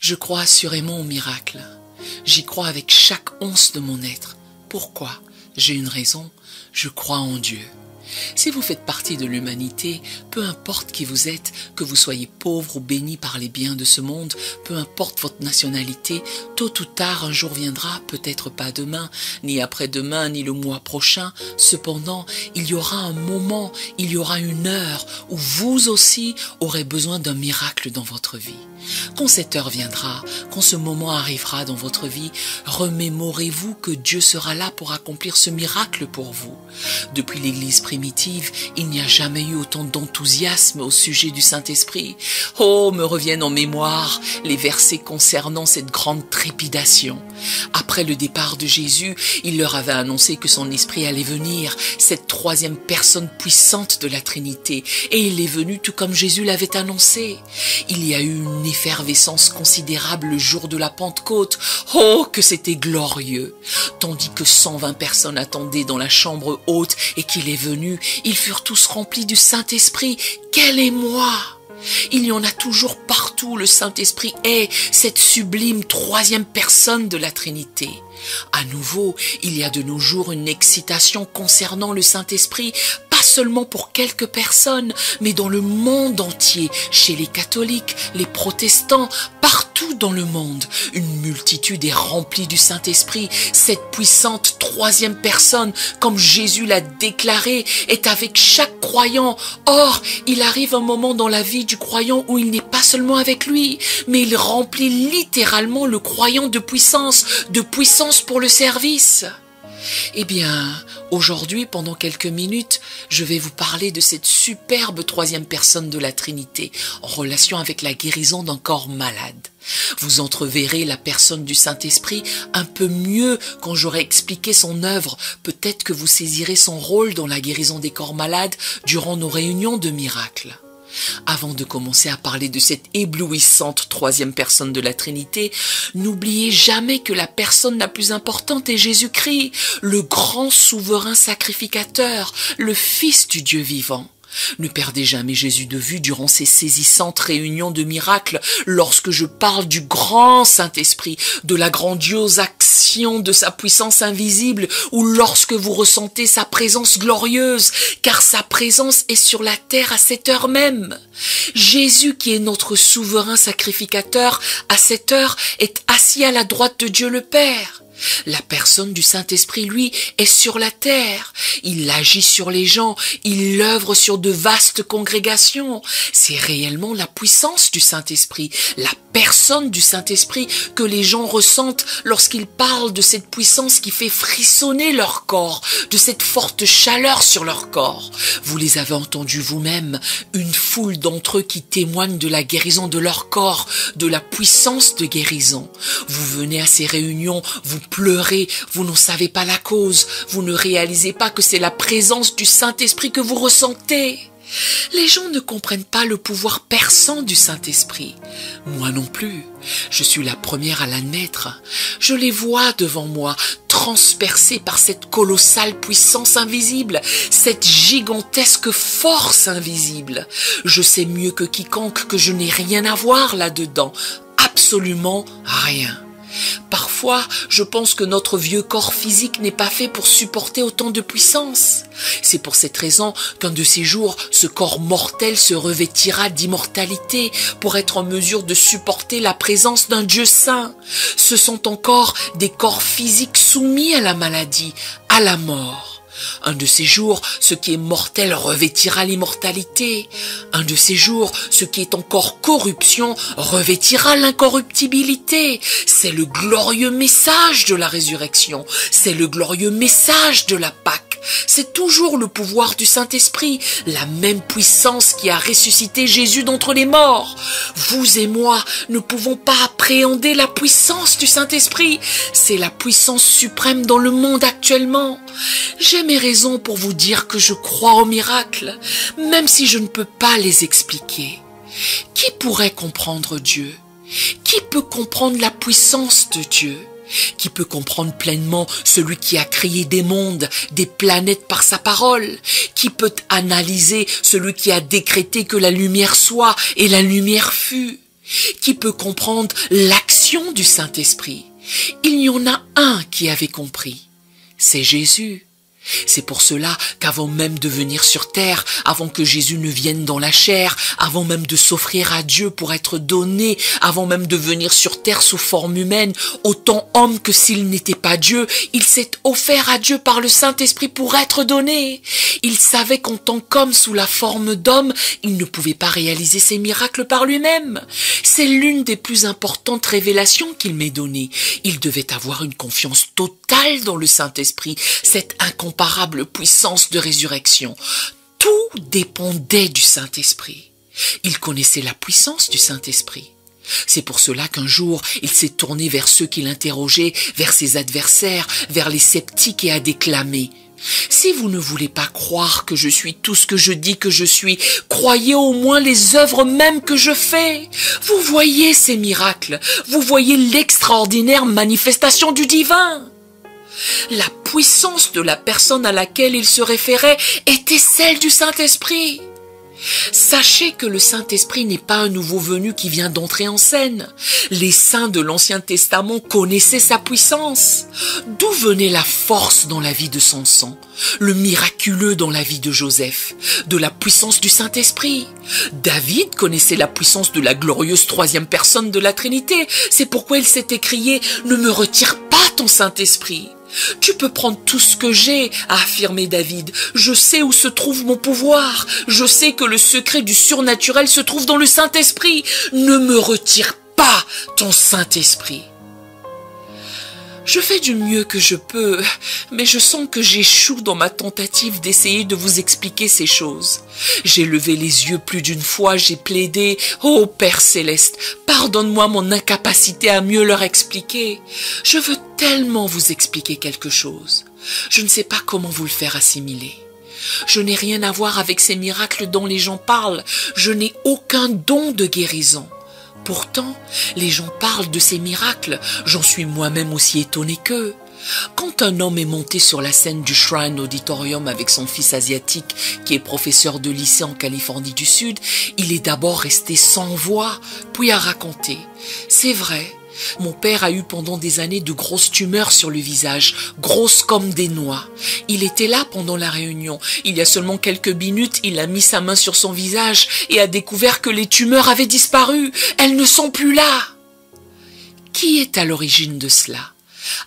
Je crois assurément au miracle. J'y crois avec chaque once de mon être. Pourquoi? J'ai une raison. Je crois en Dieu. Si vous faites partie de l'humanité, peu importe qui vous êtes, que vous soyez pauvre ou béni par les biens de ce monde, peu importe votre nationalité, tôt ou tard un jour viendra, peut-être pas demain, ni après-demain, ni le mois prochain. Cependant, il y aura un moment, il y aura une heure où vous aussi aurez besoin d'un miracle dans votre vie. Quand cette heure viendra, quand ce moment arrivera dans votre vie, remémorez-vous que Dieu sera là pour accomplir ce miracle pour vous. Depuis l'Église primitive, il n'y a jamais eu autant d'enthousiasme au sujet du Saint-Esprit. Oh, me reviennent en mémoire les versets concernant cette grande trépidation. Après le départ de Jésus, il leur avait annoncé que son Esprit allait venir, cette troisième personne puissante de la Trinité, et il est venu tout comme Jésus l'avait annoncé. Il y a eu une effervescence considérable le jour de la Pentecôte. Oh, que c'était glorieux! Tandis que 120 personnes attendaient dans la chambre haute et qu'il est venu, ils furent tous remplis du Saint-Esprit. Quel émoi! Il y en a toujours partout, le Saint-Esprit est cette sublime troisième personne de la Trinité. À nouveau, il y a de nos jours une excitation concernant le Saint-Esprit, pas seulement pour quelques personnes, mais dans le monde entier, chez les catholiques, les protestants, partout dans le monde. Une multitude est remplie du Saint-Esprit. Cette puissante troisième personne, comme Jésus l'a déclaré, est avec chaque croyant. Or, il arrive un moment dans la vie du croyant où il n'est pas seulement avec lui, mais il remplit littéralement le croyant de puissance pour le service. Eh bien, aujourd'hui, pendant quelques minutes, je vais vous parler de cette superbe troisième personne de la Trinité, en relation avec la guérison d'un corps malade. Vous entreverrez la personne du Saint-Esprit un peu mieux quand j'aurai expliqué son œuvre. Peut-être que vous saisirez son rôle dans la guérison des corps malades durant nos réunions de miracles. Avant de commencer à parler de cette éblouissante troisième personne de la Trinité, n'oubliez jamais que la personne la plus importante est Jésus-Christ, le grand souverain sacrificateur, le Fils du Dieu vivant. Ne perdez jamais Jésus de vue durant ces saisissantes réunions de miracles lorsque je parle du grand Saint-Esprit, de la grandiose action de sa puissance invisible ou lorsque vous ressentez sa présence glorieuse, car sa présence est sur la terre à cette heure même. Jésus, qui est notre souverain sacrificateur, à cette heure est assis à la droite de Dieu le Père. La personne du Saint-Esprit, lui, est sur la terre. Il agit sur les gens, il œuvre sur de vastes congrégations. C'est réellement la puissance du Saint-Esprit, la personne du Saint-Esprit que les gens ressentent lorsqu'ils parlent de cette puissance qui fait frissonner leur corps, de cette forte chaleur sur leur corps. Vous les avez entendus vous-même, une foule d'entre eux qui témoignent de la guérison de leur corps, de la puissance de guérison. Vous venez à ces réunions, vous pleurez, vous n'en savez pas la cause, vous ne réalisez pas que c'est la présence du Saint-Esprit que vous ressentez. Les gens ne comprennent pas le pouvoir perçant du Saint-Esprit. Moi non plus. Je suis la première à l'admettre. Je les vois devant moi, transpercés par cette colossale puissance invisible, cette gigantesque force invisible. Je sais mieux que quiconque que je n'ai rien à voir là-dedans. Absolument rien. Parfois, je pense que notre vieux corps physique n'est pas fait pour supporter autant de puissance. C'est pour cette raison qu'un de ces jours, ce corps mortel se revêtira d'immortalité pour être en mesure de supporter la présence d'un Dieu saint. Ce sont encore des corps physiques soumis à la maladie, à la mort. Un de ces jours, ce qui est mortel revêtira l'immortalité. Un de ces jours, ce qui est encore corruption revêtira l'incorruptibilité. C'est le glorieux message de la résurrection. C'est le glorieux message de la Pâque. C'est toujours le pouvoir du Saint-Esprit, la même puissance qui a ressuscité Jésus d'entre les morts. Vous et moi ne pouvons pas appréhender la puissance du Saint-Esprit. C'est la puissance suprême dans le monde actuellement. J'ai mes raisons pour vous dire que je crois aux miracles, même si je ne peux pas les expliquer. Qui pourrait comprendre Dieu? Qui peut comprendre la puissance de Dieu? Qui peut comprendre pleinement celui qui a créé des mondes, des planètes par sa parole? Qui peut analyser celui qui a décrété que la lumière soit et la lumière fut? Qui peut comprendre l'action du Saint-Esprit? Il y en a un qui avait compris, c'est Jésus. C'est pour cela qu'avant même de venir sur terre, avant que Jésus ne vienne dans la chair, avant même de s'offrir à Dieu pour être donné, avant même de venir sur terre sous forme humaine, autant homme que s'il n'était pas Dieu, il s'est offert à Dieu par le Saint-Esprit pour être donné. Il savait qu'en tant qu'homme sous la forme d'homme, il ne pouvait pas réaliser ses miracles par lui-même. C'est l'une des plus importantes révélations qu'il m'ait données. Il devait avoir une confiance totale dans le Saint-Esprit, cette incomparable puissance de résurrection. Tout dépendait du Saint-Esprit. Il connaissait la puissance du Saint-Esprit. C'est pour cela qu'un jour, il s'est tourné vers ceux qui l'interrogeaient, vers ses adversaires, vers les sceptiques et a déclamé: si vous ne voulez pas croire que je suis tout ce que je dis que je suis, croyez au moins les œuvres mêmes que je fais. Vous voyez ces miracles, vous voyez l'extraordinaire manifestation du divin. La puissance de la personne à laquelle il se référait était celle du Saint-Esprit. Sachez que le Saint-Esprit n'est pas un nouveau venu qui vient d'entrer en scène. Les saints de l'Ancien Testament connaissaient sa puissance. D'où venait la force dans la vie de Samson, le miraculeux dans la vie de Joseph? De la puissance du Saint-Esprit. David connaissait la puissance de la glorieuse troisième personne de la Trinité. C'est pourquoi il s'est écrié: ne me retire pas ton Saint-Esprit. Tu peux prendre tout ce que j'ai, a affirmé David. Je sais où se trouve mon pouvoir. Je sais que le secret du surnaturel se trouve dans le Saint-Esprit. Ne me retire pas ton Saint-Esprit. Je fais du mieux que je peux, mais je sens que j'échoue dans ma tentative d'essayer de vous expliquer ces choses. J'ai levé les yeux plus d'une fois, j'ai plaidé: ô Père Céleste, pardonne-moi mon incapacité à mieux leur expliquer. Je veux tellement vous expliquer quelque chose. Je ne sais pas comment vous le faire assimiler. Je n'ai rien à voir avec ces miracles dont les gens parlent. Je n'ai aucun don de guérison. Pourtant, les gens parlent de ces miracles, j'en suis moi-même aussi étonné qu'eux. Quand un homme est monté sur la scène du Shrine Auditorium avec son fils asiatique, qui est professeur de lycée en Californie du Sud, il est d'abord resté sans voix, puis a raconté: c'est vrai, mon père a eu pendant des années de grosses tumeurs sur le visage, grosses comme des noix. Il était là pendant la réunion. Il y a seulement quelques minutes, il a mis sa main sur son visage et a découvert que les tumeurs avaient disparu. Elles ne sont plus là. Qui est à l'origine de cela?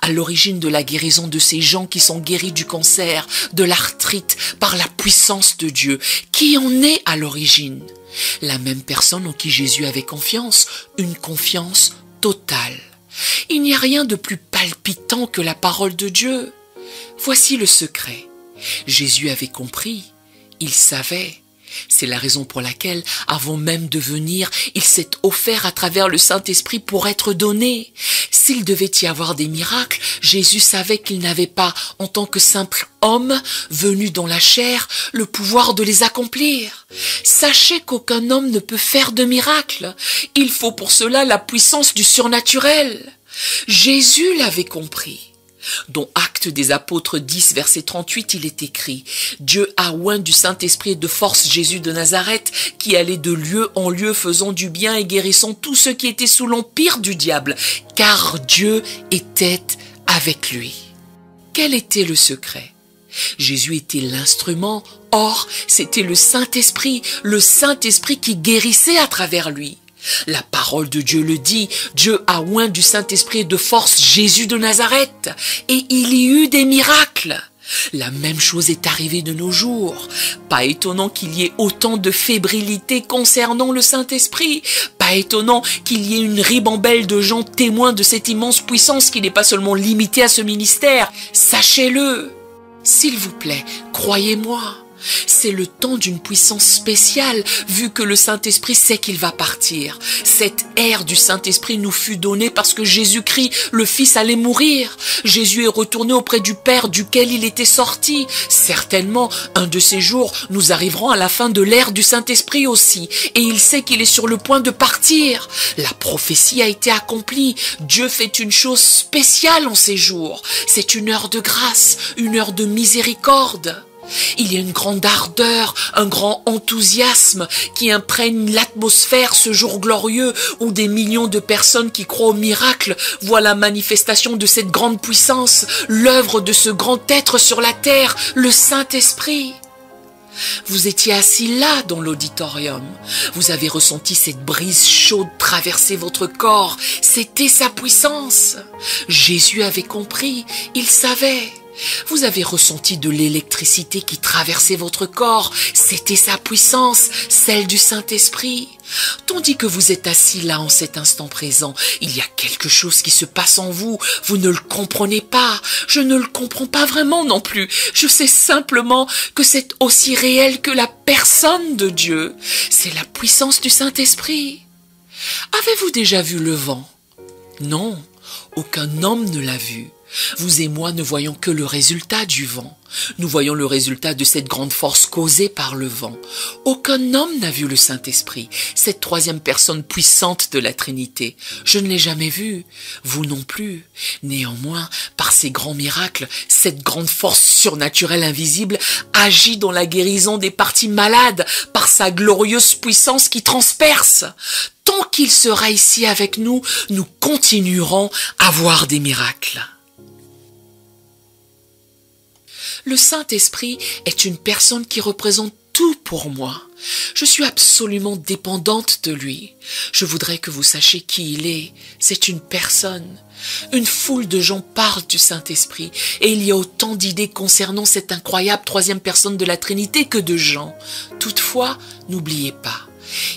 À l'origine de la guérison de ces gens qui sont guéris du cancer, de l'arthrite, par la puissance de Dieu? Qui en est à l'origine? La même personne en qui Jésus avait confiance, une confiance totale. Il n'y a rien de plus palpitant que la parole de Dieu. Voici le secret. Jésus avait compris, il savait. C'est la raison pour laquelle, avant même de venir, il s'est offert à travers le Saint-Esprit pour être donné. S'il devait y avoir des miracles, Jésus savait qu'il n'avait pas, en tant que simple homme, venu dans la chair, le pouvoir de les accomplir. Sachez qu'aucun homme ne peut faire de miracles. Il faut pour cela la puissance du surnaturel. Jésus l'avait compris. Dans Actes des Apôtres 10, verset 38, il est écrit: Dieu a oint du Saint-Esprit et de force Jésus de Nazareth, qui allait de lieu en lieu faisant du bien et guérissant tous ceux qui étaient sous l'empire du diable, car Dieu était avec lui. Quel était le secret? Jésus était l'instrument, or c'était le Saint-Esprit qui guérissait à travers lui. La parole de Dieu le dit, Dieu a oint du Saint-Esprit et de force Jésus de Nazareth, et il y eut des miracles. La même chose est arrivée de nos jours. Pas étonnant qu'il y ait autant de fébrilité concernant le Saint-Esprit. Pas étonnant qu'il y ait une ribambelle de gens témoins de cette immense puissance qui n'est pas seulement limitée à ce ministère. Sachez-le. S'il vous plaît, croyez-moi. C'est le temps d'une puissance spéciale, vu que le Saint-Esprit sait qu'il va partir. Cette ère du Saint-Esprit nous fut donnée parce que Jésus-Christ, le Fils, allait mourir. Jésus est retourné auprès du Père duquel il était sorti. Certainement, un de ces jours, nous arriverons à la fin de l'ère du Saint-Esprit aussi. Et il sait qu'il est sur le point de partir. La prophétie a été accomplie. Dieu fait une chose spéciale en ces jours. C'est une heure de grâce, une heure de miséricorde. Il y a une grande ardeur, un grand enthousiasme qui imprègne l'atmosphère ce jour glorieux où des millions de personnes qui croient au miracle voient la manifestation de cette grande puissance, l'œuvre de ce grand être sur la terre, le Saint-Esprit. Vous étiez assis là dans l'auditorium. Vous avez ressenti cette brise chaude traverser votre corps. C'était sa puissance. Jésus avait compris, il savait. Vous avez ressenti de l'électricité qui traversait votre corps. C'était sa puissance, celle du Saint-Esprit. Tandis que vous êtes assis là en cet instant présent, il y a quelque chose qui se passe en vous. Vous ne le comprenez pas. Je ne le comprends pas vraiment non plus. Je sais simplement que c'est aussi réel que la personne de Dieu. C'est la puissance du Saint-Esprit. Avez-vous déjà vu le vent? Non, aucun homme ne l'a vu. Vous et moi ne voyons que le résultat du vent. Nous voyons le résultat de cette grande force causée par le vent. Aucun homme n'a vu le Saint-Esprit, cette troisième personne puissante de la Trinité. Je ne l'ai jamais vu, vous non plus. Néanmoins, par ces grands miracles, cette grande force surnaturelle invisible agit dans la guérison des parties malades par sa glorieuse puissance qui transperce. Tant qu'il sera ici avec nous, nous continuerons à voir des miracles. Le Saint-Esprit est une personne qui représente tout pour moi. Je suis absolument dépendante de lui. Je voudrais que vous sachiez qui il est. C'est une personne. Une foule de gens parlent du Saint-Esprit et il y a autant d'idées concernant cette incroyable troisième personne de la Trinité que de gens. Toutefois, n'oubliez pas,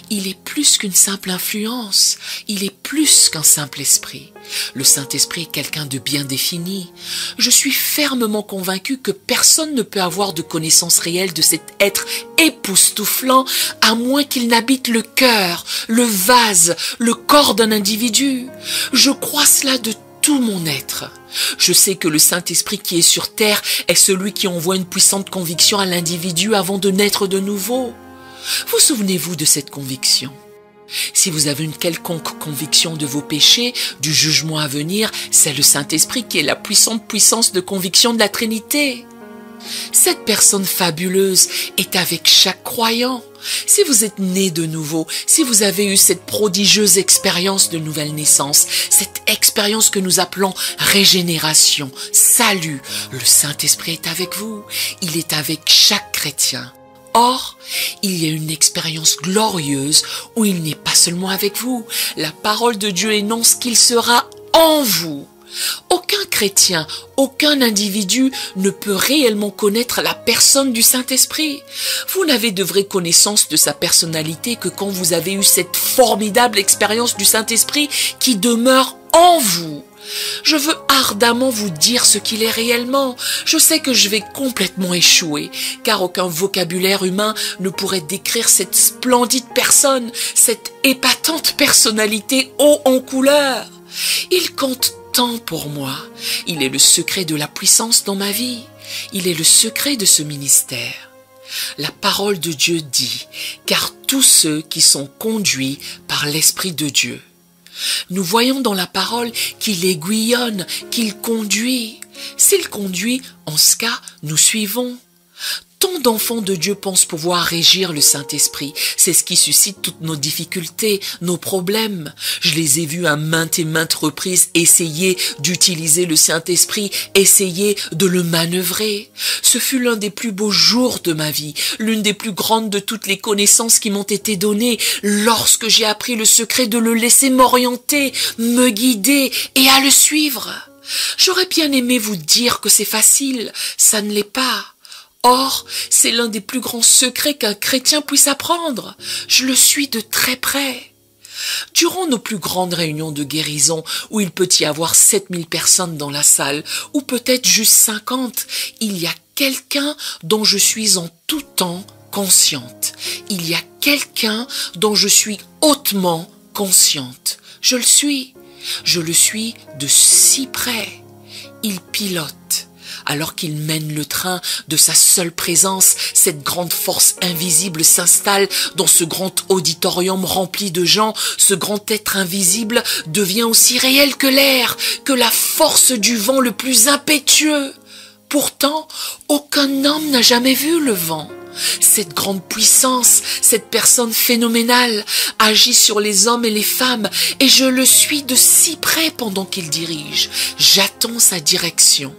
il est plus qu'une simple influence, il est plus qu'un simple esprit. Le Saint-Esprit est quelqu'un de bien défini. Je suis fermement convaincu que personne ne peut avoir de connaissance réelle de cet être époustouflant à moins qu'il n'habite le cœur, le vase, le corps d'un individu. Je crois cela de tout mon être. Je sais que le Saint-Esprit qui est sur terre est celui qui envoie une puissante conviction à l'individu avant de naître de nouveau. Vous souvenez-vous de cette conviction? Si vous avez une quelconque conviction de vos péchés, du jugement à venir, c'est le Saint-Esprit qui est la puissante puissance de conviction de la Trinité. Cette personne fabuleuse est avec chaque croyant. Si vous êtes né de nouveau, si vous avez eu cette prodigieuse expérience de nouvelle naissance, cette expérience que nous appelons régénération, salut, le Saint-Esprit est avec vous. Il est avec chaque chrétien. Or, il y a une expérience glorieuse où il n'est pas seulement avec vous. La parole de Dieu énonce qu'il sera en vous. Aucun chrétien, aucun individu ne peut réellement connaître la personne du Saint-Esprit. Vous n'avez de vraie connaissance de sa personnalité que quand vous avez eu cette formidable expérience du Saint-Esprit qui demeure en vous. Je veux ardemment vous dire ce qu'il est réellement. Je sais que je vais complètement échouer, car aucun vocabulaire humain ne pourrait décrire cette splendide personne, cette épatante personnalité haut en couleur. Il compte tant pour moi. Il est le secret de la puissance dans ma vie. Il est le secret de ce ministère. La parole de Dieu dit, car tous ceux qui sont conduits par l'Esprit de Dieu. Nous voyons dans la parole qu'il aiguillonne, qu'il conduit. S'il conduit, en ce cas, nous suivons. Tant d'enfants de Dieu pensent pouvoir régir le Saint-Esprit. C'est ce qui suscite toutes nos difficultés, nos problèmes. Je les ai vus à maintes et maintes reprises essayer d'utiliser le Saint-Esprit, essayer de le manœuvrer. Ce fut l'un des plus beaux jours de ma vie, l'une des plus grandes de toutes les connaissances qui m'ont été données lorsque j'ai appris le secret de le laisser m'orienter, me guider et à le suivre. J'aurais bien aimé vous dire que c'est facile, ça ne l'est pas. Or, c'est l'un des plus grands secrets qu'un chrétien puisse apprendre. Je le suis de très près. Durant nos plus grandes réunions de guérison, où il peut y avoir 7000 personnes dans la salle, ou peut-être juste 50, il y a quelqu'un dont je suis en tout temps consciente. Il y a quelqu'un dont je suis hautement consciente. Je le suis. Je le suis de si près. Il pilote. Alors qu'il mène le train de sa seule présence, cette grande force invisible s'installe dans ce grand auditorium rempli de gens. Ce grand être invisible devient aussi réel que l'air, que la force du vent le plus impétueux. Pourtant, aucun homme n'a jamais vu le vent. Cette grande puissance, cette personne phénoménale, agit sur les hommes et les femmes, et je le suis de si près pendant qu'il dirige. J'attends sa direction.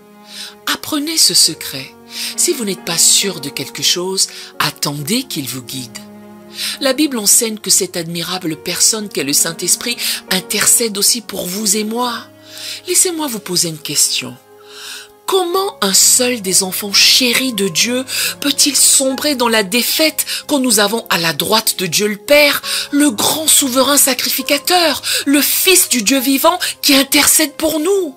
Apprenez ce secret. Si vous n'êtes pas sûr de quelque chose, attendez qu'il vous guide. La Bible enseigne que cette admirable personne qu'est le Saint-Esprit intercède aussi pour vous et moi. Laissez-moi vous poser une question. Comment un seul des enfants chéris de Dieu peut-il sombrer dans la défaite quand nous avons à la droite de Dieu le Père, le grand souverain sacrificateur, le Fils du Dieu vivant qui intercède pour nous?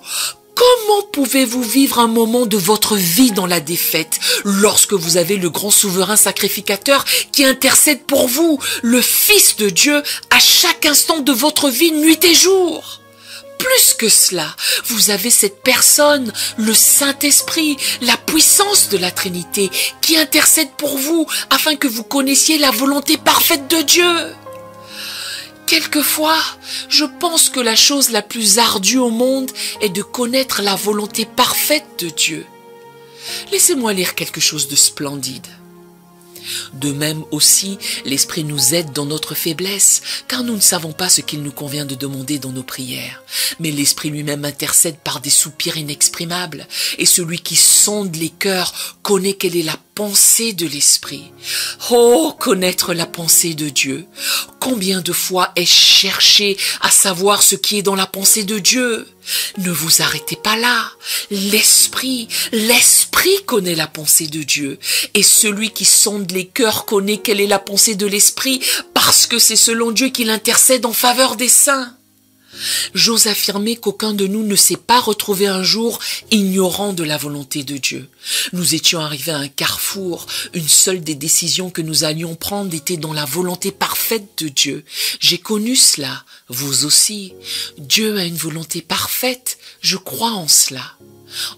Comment pouvez-vous vivre un moment de votre vie dans la défaite lorsque vous avez le grand souverain sacrificateur qui intercède pour vous, le Fils de Dieu, à chaque instant de votre vie, nuit et jour? Plus que cela, vous avez cette personne, le Saint-Esprit, la puissance de la Trinité, qui intercède pour vous afin que vous connaissiez la volonté parfaite de Dieu. Quelquefois, je pense que la chose la plus ardue au monde est de connaître la volonté parfaite de Dieu. Laissez-moi lire quelque chose de splendide. De même aussi, l'Esprit nous aide dans notre faiblesse, car nous ne savons pas ce qu'il nous convient de demander dans nos prières. Mais l'Esprit lui-même intercède par des soupirs inexprimables, et celui qui sonde les cœurs connaît quelle est la pensée de l'Esprit. Oh, connaître la pensée de Dieu! Combien de fois ai-je cherché à savoir ce qui est dans la pensée de Dieu? Ne vous arrêtez pas là. L'Esprit connaît la pensée de Dieu. Et celui qui sonde les cœurs connaît quelle est la pensée de l'Esprit, parce que c'est selon Dieu qu'il intercède en faveur des saints. J'ose affirmer qu'aucun de nous ne s'est pas retrouvé un jour ignorant de la volonté de Dieu. Nous étions arrivés à un carrefour. Une seule des décisions que nous allions prendre était dans la volonté parfaite de Dieu. J'ai connu cela, vous aussi. Dieu a une volonté parfaite, je crois en cela.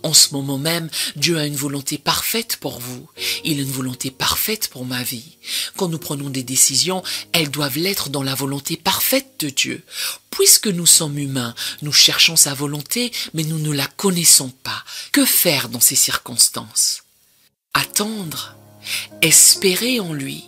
En ce moment même, Dieu a une volonté parfaite pour vous. Il a une volonté parfaite pour ma vie. Quand nous prenons des décisions, elles doivent l'être dans la volonté parfaite de Dieu. Puisque nous sommes humains, nous cherchons sa volonté, mais nous ne la connaissons pas. Que faire dans ces circonstances? Attendre, espérer en lui.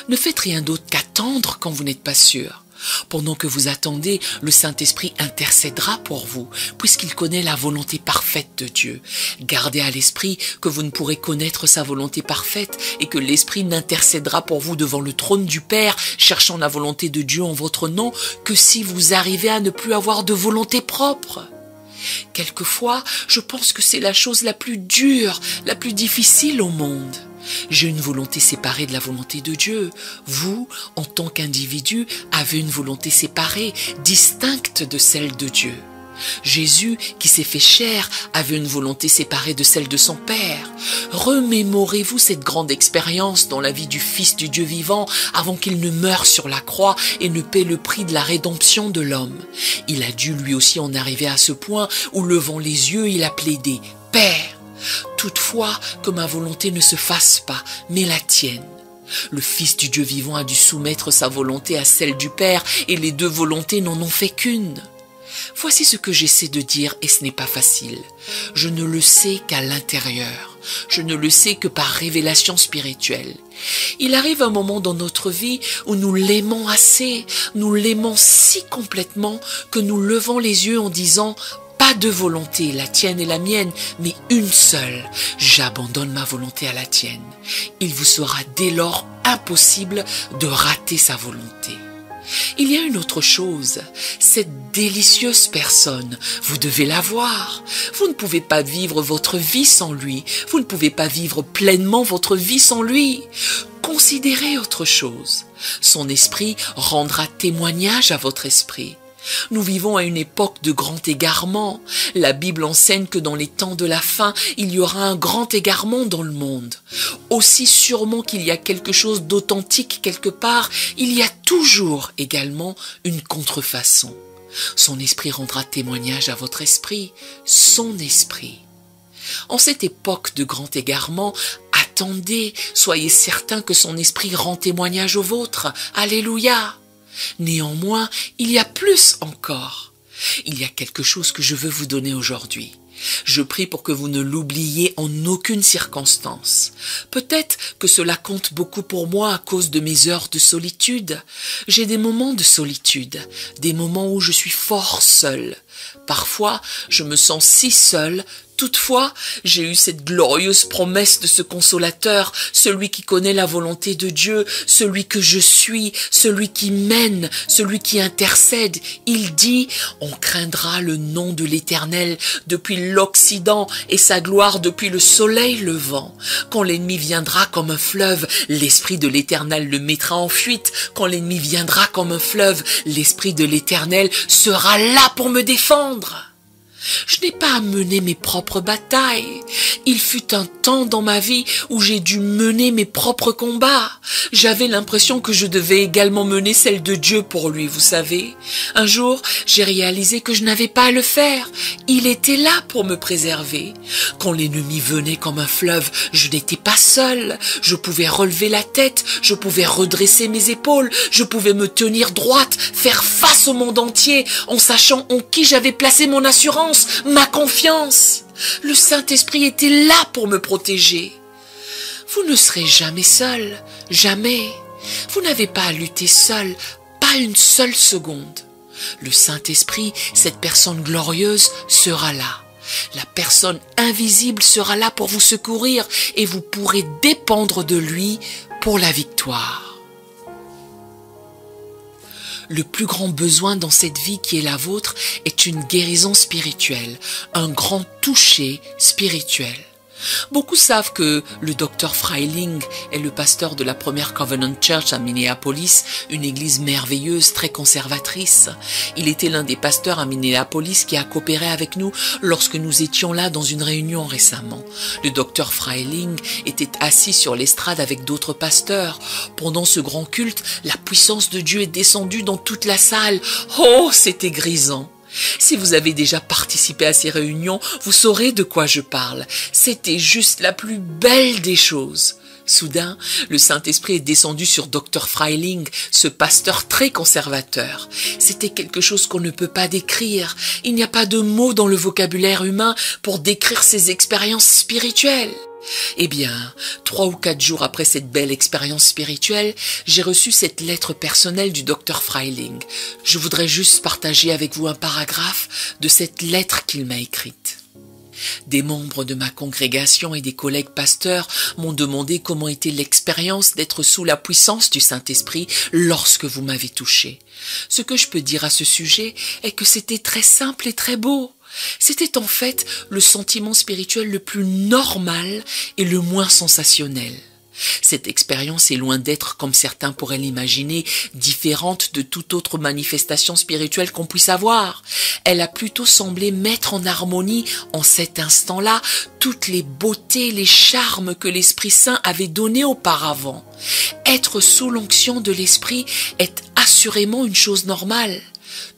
Ne faites rien d'autre qu'attendre quand vous n'êtes pas sûr. Pendant que vous attendez, le Saint-Esprit intercédera pour vous, puisqu'il connaît la volonté parfaite de Dieu. Gardez à l'esprit que vous ne pourrez connaître sa volonté parfaite et que l'Esprit n'intercédera pour vous devant le trône du Père, cherchant la volonté de Dieu en votre nom, que si vous arrivez à ne plus avoir de volonté propre. Quelquefois, je pense que c'est la chose la plus dure, la plus difficile au monde. J'ai une volonté séparée de la volonté de Dieu. Vous, en tant qu'individu, avez une volonté séparée, distincte de celle de Dieu. Jésus, qui s'est fait chair, avait une volonté séparée de celle de son Père. Remémorez-vous cette grande expérience dans la vie du Fils du Dieu vivant avant qu'il ne meure sur la croix et ne paie le prix de la rédemption de l'homme. Il a dû lui aussi en arriver à ce point où, levant les yeux, il a plaidé « Père !» Toutefois, que ma volonté ne se fasse pas, mais la tienne. Le Fils du Dieu vivant a dû soumettre sa volonté à celle du Père, et les deux volontés n'en ont fait qu'une. Voici ce que j'essaie de dire, et ce n'est pas facile. Je ne le sais qu'à l'intérieur. Je ne le sais que par révélation spirituelle. Il arrive un moment dans notre vie où nous l'aimons assez, nous l'aimons si complètement que nous levons les yeux en disant « Pas de volonté, la tienne et la mienne, mais une seule. J'abandonne ma volonté à la tienne. » Il vous sera dès lors impossible de rater sa volonté. Il y a une autre chose, cette délicieuse personne, vous devez la voir. Vous ne pouvez pas vivre votre vie sans lui. Vous ne pouvez pas vivre pleinement votre vie sans lui. Considérez autre chose. Son esprit rendra témoignage à votre esprit. Nous vivons à une époque de grand égarement. La Bible enseigne que dans les temps de la fin, il y aura un grand égarement dans le monde. Aussi sûrement qu'il y a quelque chose d'authentique quelque part, il y a toujours également une contrefaçon. Son esprit rendra témoignage à votre esprit, son esprit. En cette époque de grand égarement, attendez, soyez certains que son esprit rend témoignage au vôtre. Alléluia! Néanmoins, il y a plus encore. Il y a quelque chose que je veux vous donner aujourd'hui. Je prie pour que vous ne l'oubliez en aucune circonstance. Peut-être que cela compte beaucoup pour moi à cause de mes heures de solitude. J'ai des moments de solitude, des moments où je suis fort seule. Parfois, je me sens si seule. Toutefois, j'ai eu cette glorieuse promesse de ce consolateur, celui qui connaît la volonté de Dieu, celui que je suis, celui qui mène, celui qui intercède. Il dit, on craindra le nom de l'Éternel depuis l'Occident et sa gloire depuis le soleil levant. Quand l'ennemi viendra comme un fleuve, l'Esprit de l'Éternel le mettra en fuite. Quand l'ennemi viendra comme un fleuve, l'Esprit de l'Éternel sera là pour me défendre. Je n'ai pas à mener mes propres batailles. Il fut un temps dans ma vie où j'ai dû mener mes propres combats. J'avais l'impression que je devais également mener celle de Dieu pour lui, vous savez. Un jour, j'ai réalisé que je n'avais pas à le faire. Il était là pour me préserver. Quand l'ennemi venait comme un fleuve, je n'étais pas seule. Je pouvais relever la tête, je pouvais redresser mes épaules, je pouvais me tenir droite, faire face au monde entier, en sachant en qui j'avais placé mon assurance, ma confiance. Le Saint-Esprit était là pour me protéger. Vous ne serez jamais seul, jamais. Vous n'avez pas à lutter seul, pas une seule seconde. Le Saint-Esprit, cette personne glorieuse, sera là. La personne invisible sera là pour vous secourir et vous pourrez dépendre de lui pour la victoire. Le plus grand besoin dans cette vie qui est la vôtre est une guérison spirituelle, un grand toucher spirituel. Beaucoup savent que le docteur Freiling est le pasteur de la première Covenant Church à Minneapolis, une église merveilleuse, très conservatrice. Il était l'un des pasteurs à Minneapolis qui a coopéré avec nous lorsque nous étions là dans une réunion récemment. Le docteur Freiling était assis sur l'estrade avec d'autres pasteurs. Pendant ce grand culte, la puissance de Dieu est descendue dans toute la salle. Oh, c'était grisant! Si vous avez déjà participé à ces réunions, vous saurez de quoi je parle. C'était juste la plus belle des choses. Soudain, le Saint-Esprit est descendu sur Dr. Freiling, ce pasteur très conservateur. C'était quelque chose qu'on ne peut pas décrire. Il n'y a pas de mots dans le vocabulaire humain pour décrire ces expériences spirituelles. Eh bien, 3 ou 4 jours après cette belle expérience spirituelle, j'ai reçu cette lettre personnelle du docteur Freiling. Je voudrais juste partager avec vous un paragraphe de cette lettre qu'il m'a écrite. Des membres de ma congrégation et des collègues pasteurs m'ont demandé comment était l'expérience d'être sous la puissance du Saint-Esprit lorsque vous m'avez touché. Ce que je peux dire à ce sujet est que c'était très simple et très beau. C'était en fait le sentiment spirituel le plus normal et le moins sensationnel. Cette expérience est loin d'être, comme certains pourraient l'imaginer, différente de toute autre manifestation spirituelle qu'on puisse avoir. Elle a plutôt semblé mettre en harmonie, en cet instant-là, toutes les beautés, les charmes que l'Esprit Saint avait donnés auparavant. Être sous l'onction de l'Esprit est assurément une chose normale.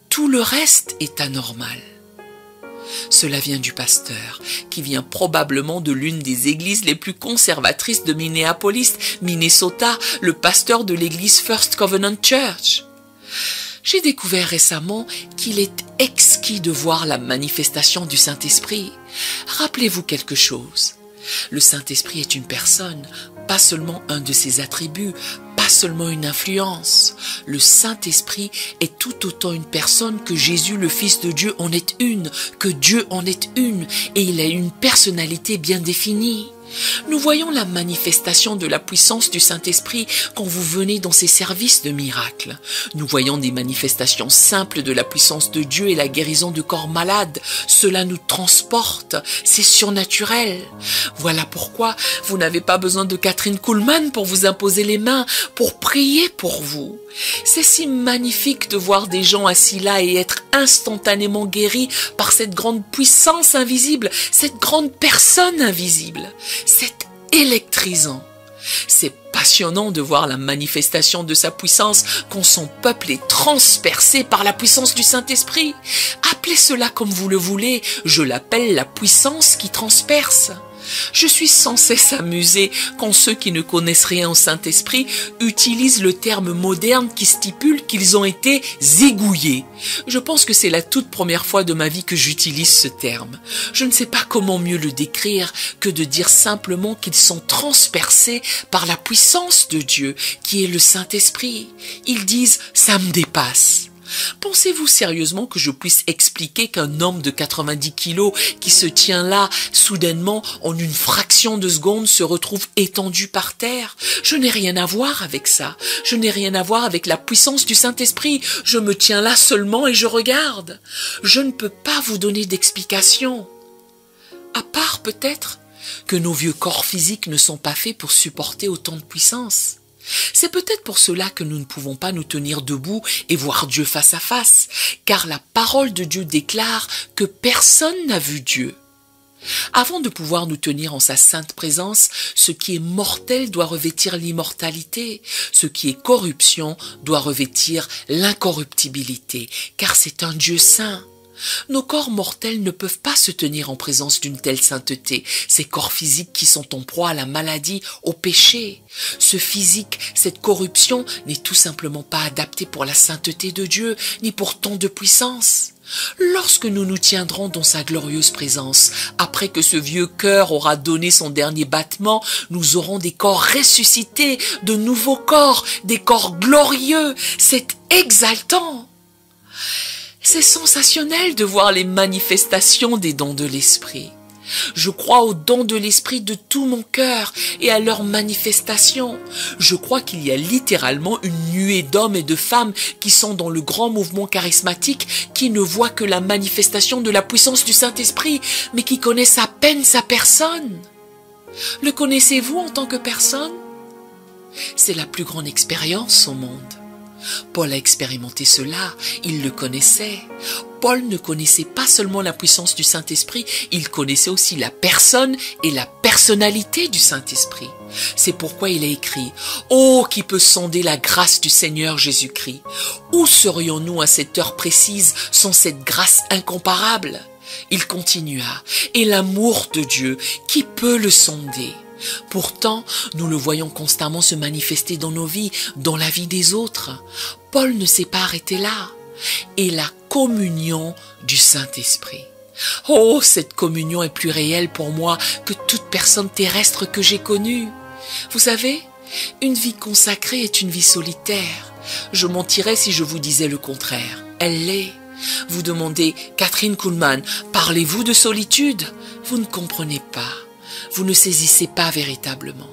Tout le reste est anormal. Cela vient du pasteur, qui vient probablement de l'une des églises les plus conservatrices de Minneapolis, Minnesota, le pasteur de l'église First Covenant Church. J'ai découvert récemment qu'il est exquis de voir la manifestation du Saint-Esprit. Rappelez-vous quelque chose. Le Saint-Esprit est une personne, pas seulement un de ses attributs, pas seulement une influence. Le Saint-Esprit est tout autant une personne que Jésus, le Fils de Dieu, en est une, que Dieu en est une, et il a une personnalité bien définie. Nous voyons la manifestation de la puissance du Saint-Esprit quand vous venez dans ces services de miracles. Nous voyons des manifestations simples de la puissance de Dieu et la guérison de corps malades. Cela nous transporte, c'est surnaturel. Voilà pourquoi vous n'avez pas besoin de Catherine Kuhlman pour vous imposer les mains, pour prier pour vous. C'est si magnifique de voir des gens assis là et être instantanément guéris par cette grande puissance invisible, cette grande personne invisible. C'est électrisant. C'est passionnant de voir la manifestation de sa puissance quand son peuple est transpercé par la puissance du Saint-Esprit. Appelez cela comme vous le voulez, je l'appelle la puissance qui transperce. Je suis sans cesse amusée quand ceux qui ne connaissent rien au Saint-Esprit utilisent le terme moderne qui stipule qu'ils ont été zigouillés. Je pense que c'est la toute première fois de ma vie que j'utilise ce terme. Je ne sais pas comment mieux le décrire que de dire simplement qu'ils sont transpercés par la puissance de Dieu, qui est le Saint-Esprit. Ils disent « ça me dépasse ». Pensez-vous sérieusement que je puisse expliquer qu'un homme de 90 kilos qui se tient là, soudainement, en une fraction de seconde, se retrouve étendu par terre? Je n'ai rien à voir avec ça. Je n'ai rien à voir avec la puissance du Saint-Esprit. Je me tiens là seulement et je regarde. Je ne peux pas vous donner d'explication. À part peut-être que nos vieux corps physiques ne sont pas faits pour supporter autant de puissance. C'est peut-être pour cela que nous ne pouvons pas nous tenir debout et voir Dieu face à face, car la parole de Dieu déclare que personne n'a vu Dieu. Avant de pouvoir nous tenir en sa sainte présence, ce qui est mortel doit revêtir l'immortalité, ce qui est corruption doit revêtir l'incorruptibilité, car c'est un Dieu saint. Nos corps mortels ne peuvent pas se tenir en présence d'une telle sainteté, ces corps physiques qui sont en proie à la maladie, au péché. Ce physique, cette corruption n'est tout simplement pas adapté pour la sainteté de Dieu, ni pour tant de puissance. Lorsque nous nous tiendrons dans sa glorieuse présence, après que ce vieux cœur aura donné son dernier battement, nous aurons des corps ressuscités, de nouveaux corps, des corps glorieux. C'est exaltant. C'est sensationnel de voir les manifestations des dons de l'Esprit. Je crois aux dons de l'Esprit de tout mon cœur et à leurs manifestations. Je crois qu'il y a littéralement une nuée d'hommes et de femmes qui sont dans le grand mouvement charismatique, qui ne voient que la manifestation de la puissance du Saint-Esprit, mais qui connaissent à peine sa personne. Le connaissez-vous en tant que personne? C'est la plus grande expérience au monde. Paul a expérimenté cela, il le connaissait. Paul ne connaissait pas seulement la puissance du Saint-Esprit, il connaissait aussi la personne et la personnalité du Saint-Esprit. C'est pourquoi il a écrit « Oh, qui peut sonder la grâce du Seigneur Jésus-Christ? Où serions-nous à cette heure précise sans cette grâce incomparable ?» Il continua « Et l'amour de Dieu, qui peut le sonder ? » Pourtant, nous le voyons constamment se manifester dans nos vies, dans la vie des autres. Paul ne s'est pas arrêté là. Et la communion du Saint-Esprit. Oh, cette communion est plus réelle pour moi que toute personne terrestre que j'ai connue. Vous savez, une vie consacrée est une vie solitaire. Je mentirais si je vous disais le contraire. Elle l'est. Vous demandez, Catherine Kuhlman, parlez-vous de solitude? Vous ne comprenez pas. Vous ne saisissez pas véritablement.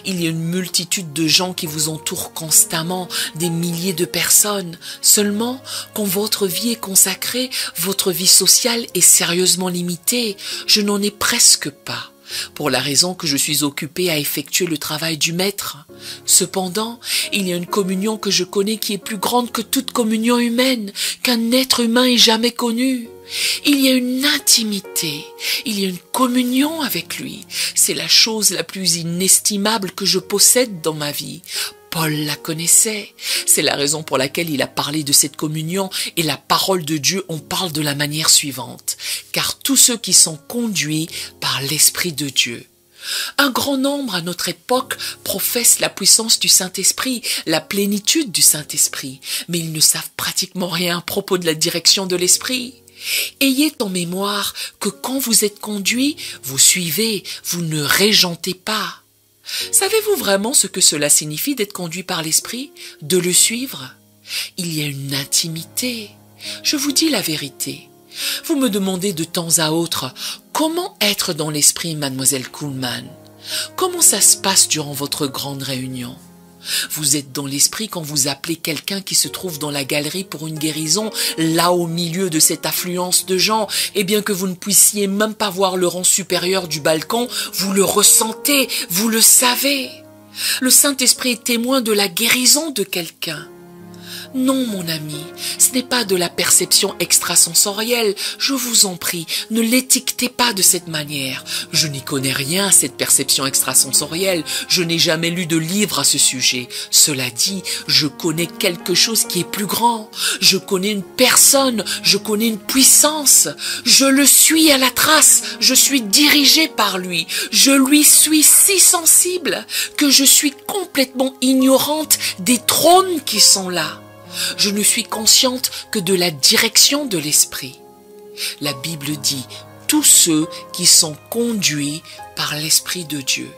Il y a une multitude de gens qui vous entourent constamment, des milliers de personnes. Seulement, quand votre vie est consacrée, votre vie sociale est sérieusement limitée. Je n'en ai presque pas, pour la raison que je suis occupée à effectuer le travail du Maître. Cependant, il y a une communion que je connais qui est plus grande que toute communion humaine, qu'un être humain ait jamais connue. Il y a une intimité, il y a une communion avec lui. C'est la chose la plus inestimable que je possède dans ma vie. Paul la connaissait. C'est la raison pour laquelle il a parlé de cette communion et la parole de Dieu en parle de la manière suivante. Car tous ceux qui sont conduits par l'Esprit de Dieu. Un grand nombre à notre époque professent la puissance du Saint-Esprit, la plénitude du Saint-Esprit, mais ils ne savent pratiquement rien à propos de la direction de l'Esprit. Ayez en mémoire que quand vous êtes conduit, vous suivez, vous ne régentez pas. Savez-vous vraiment ce que cela signifie d'être conduit par l'Esprit, de le suivre? Il y a une intimité. Je vous dis la vérité. Vous me demandez de temps à autre, comment être dans l'Esprit, mademoiselle Kuhlman? Comment ça se passe durant votre grande réunion? Vous êtes dans l'esprit quand vous appelez quelqu'un qui se trouve dans la galerie pour une guérison, là au milieu de cette affluence de gens, et bien que vous ne puissiez même pas voir le rang supérieur du balcon, vous le ressentez, vous le savez. Le Saint-Esprit est témoin de la guérison de quelqu'un. Non, mon ami, ce n'est pas de la perception extrasensorielle. Je vous en prie, ne l'étiquetez pas de cette manière. Je n'y connais rien à cette perception extrasensorielle. Je n'ai jamais lu de livre à ce sujet. Cela dit, je connais quelque chose qui est plus grand. Je connais une personne, je connais une puissance. Je le suis à la trace, je suis dirigé par lui. Je lui suis si sensible que je suis complètement ignorante des trônes qui sont là. Je ne suis consciente que de la direction de l'esprit. La Bible dit « tous ceux qui sont conduits par l'Esprit de Dieu ».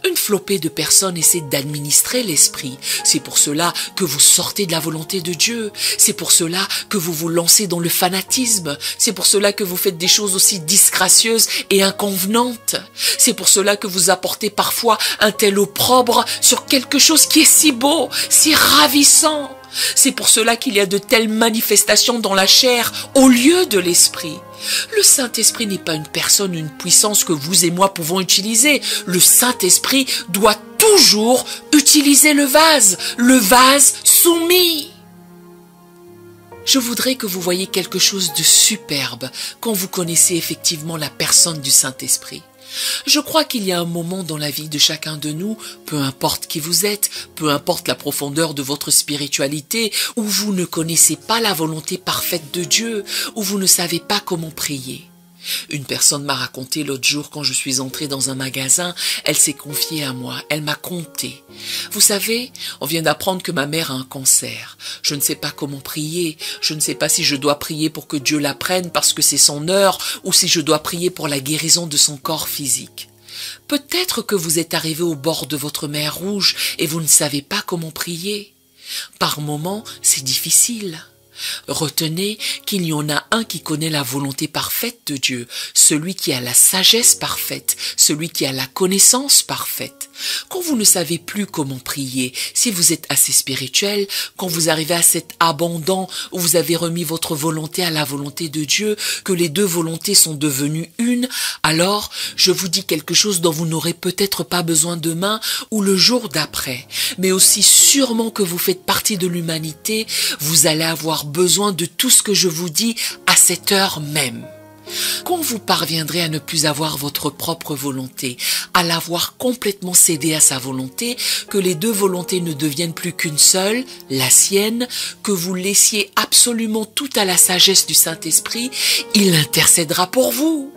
Une flopée de personnes essaient d'administrer l'esprit. C'est pour cela que vous sortez de la volonté de Dieu. C'est pour cela que vous vous lancez dans le fanatisme. C'est pour cela que vous faites des choses aussi disgracieuses et inconvenantes. C'est pour cela que vous apportez parfois un tel opprobre sur quelque chose qui est si beau, si ravissant. C'est pour cela qu'il y a de telles manifestations dans la chair au lieu de l'esprit. Le Saint-Esprit n'est pas une personne, une puissance que vous et moi pouvons utiliser. Le Saint-Esprit doit toujours utiliser le vase soumis. Je voudrais que vous voyiez quelque chose de superbe quand vous connaissez effectivement la personne du Saint-Esprit. Je crois qu'il y a un moment dans la vie de chacun de nous, peu importe qui vous êtes, peu importe la profondeur de votre spiritualité, où vous ne connaissez pas la volonté parfaite de Dieu, où vous ne savez pas comment prier. Une personne m'a raconté l'autre jour quand je suis entrée dans un magasin, elle s'est confiée à moi, elle m'a conté. Vous savez, on vient d'apprendre que ma mère a un cancer. Je ne sais pas comment prier, je ne sais pas si je dois prier pour que Dieu la prenne parce que c'est son heure ou si je dois prier pour la guérison de son corps physique. Peut-être que vous êtes arrivé au bord de votre mer Rouge et vous ne savez pas comment prier. Par moments, c'est difficile. Retenez qu'il y en a un qui connaît la volonté parfaite de Dieu, celui qui a la sagesse parfaite, celui qui a la connaissance parfaite. Quand vous ne savez plus comment prier, si vous êtes assez spirituel, quand vous arrivez à cet abandon où vous avez remis votre volonté à la volonté de Dieu, que les deux volontés sont devenues une, alors je vous dis quelque chose dont vous n'aurez peut-être pas besoin demain ou le jour d'après, mais aussi sûrement que vous faites partie de l'humanité, vous allez avoir besoin de tout ce que je vous dis à cette heure même. Quand vous parviendrez à ne plus avoir votre propre volonté, à l'avoir complètement cédé à sa volonté, que les deux volontés ne deviennent plus qu'une seule, la sienne, que vous laissiez absolument tout à la sagesse du Saint-Esprit, il intercédera pour vous.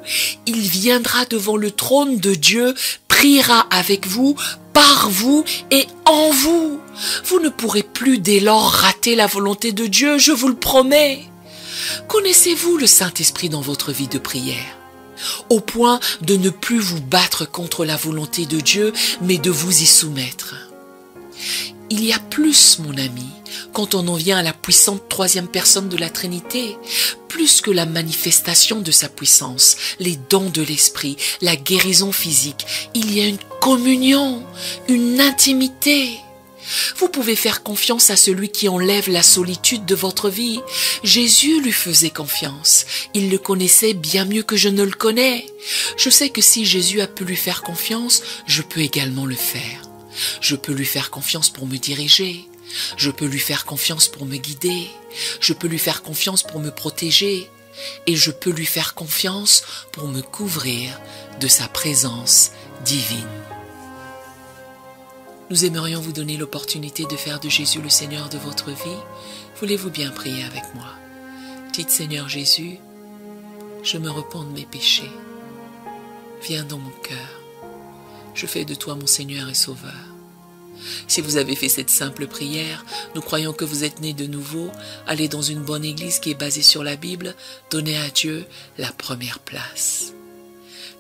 Il viendra devant le trône de Dieu, priera avec vous, par vous et en vous. Vous ne pourrez plus dès lors rater la volonté de Dieu, je vous le promets. Connaissez-vous le Saint-Esprit dans votre vie de prière? Au point de ne plus vous battre contre la volonté de Dieu, mais de vous y soumettre. Il y a plus, mon ami, quand on en vient à la puissante troisième personne de la Trinité, plus que la manifestation de sa puissance, les dons de l'Esprit, la guérison physique, il y a une communion, une intimité. Vous pouvez faire confiance à celui qui enlève la solitude de votre vie. Jésus lui faisait confiance. Il le connaissait bien mieux que je ne le connais. Je sais que si Jésus a pu lui faire confiance, je peux également le faire. Je peux lui faire confiance pour me diriger. Je peux lui faire confiance pour me guider. Je peux lui faire confiance pour me protéger. Et je peux lui faire confiance pour me couvrir de sa présence divine. Nous aimerions vous donner l'opportunité de faire de Jésus le Seigneur de votre vie. Voulez-vous bien prier avec moi? Dites Seigneur Jésus, je me repens de mes péchés. Viens dans mon cœur. Je fais de toi mon Seigneur et Sauveur. Si vous avez fait cette simple prière, nous croyons que vous êtes né de nouveau. Allez dans une bonne église qui est basée sur la Bible. Donnez à Dieu la première place.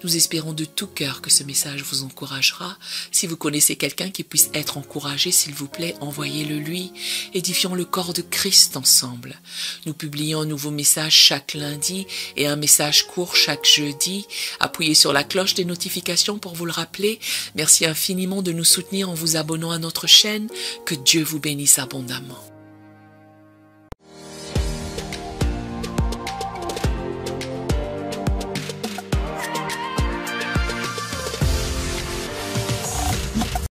Nous espérons de tout cœur que ce message vous encouragera. Si vous connaissez quelqu'un qui puisse être encouragé, s'il vous plaît, envoyez-le lui. Édifions le corps de Christ ensemble. Nous publions un nouveau message chaque lundi et un message court chaque jeudi. Appuyez sur la cloche des notifications pour vous le rappeler. Merci infiniment de nous soutenir en vous abonnant à notre chaîne. Que Dieu vous bénisse abondamment.